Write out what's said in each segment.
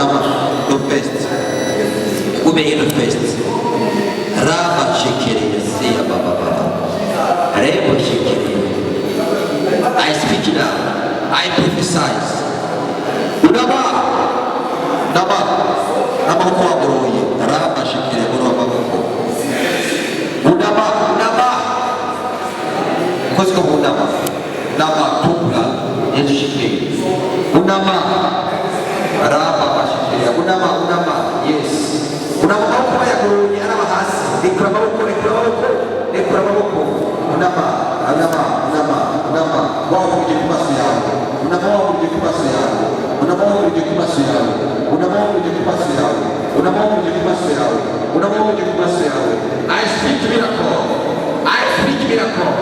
Unama, the best. We may the best. Rama Shekiri, Sia Baba. Rebo Shekiri. I speak now. I prophesy. Unama, Nama, Nama Kwabroye, Rama Shekiri, Unama. Unama, Unama. Kosko Unama. Nama Tupla, Shekiri. Unama, Rama Shekiri. Unama, yes. Unama Kwaya Guru, Yanama Has, the Kramoko, Unama, Wow, we get Pascal, Unama, we get Pascal, Unama, we get Pascal, Unama, we get Pascal, Unama, we get Pascal, Unama, we get Pascal. I speak miracle. I speak miracle.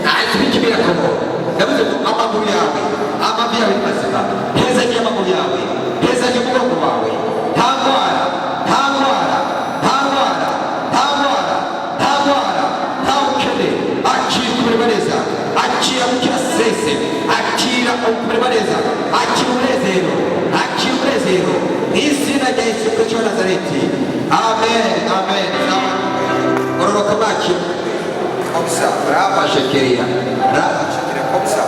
I speak miracle. There was a Amabuyawe, Amabia Pascal, here's a Yamabuyawe, here's a Yamabuyawe. Prevaleza, aqui o Brasil, ensina que é isso que o Nazareti. Amém, amém. Orokabaki, Komsa, Rama Shekeria, Komsa,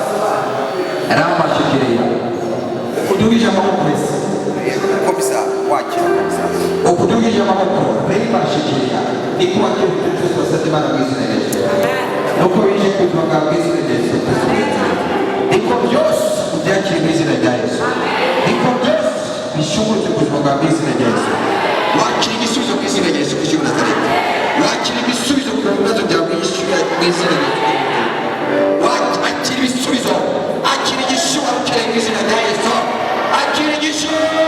Rama Shekeria. Okudugi Jamapres, Komsa, watch, Okudugi Jamapres, Rama Shekeria, e com aquilo que você tem na business. Não corrige com o business. E com Deus. Aqui mesmo na Deus. E com Deus, me chama de cosmogar mesmo na Deus. O aqui me suja o que se Deus, que chama na Deus. O aqui me suja o que o nosso Deus me suja mesmo na Deus. O aqui me suja, aqui me suja o que é mesmo na Deus. Aqui me suja.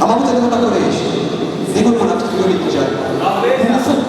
Amavuta ni mwana koresha. Nibo mwana tukiyorinja. Amen.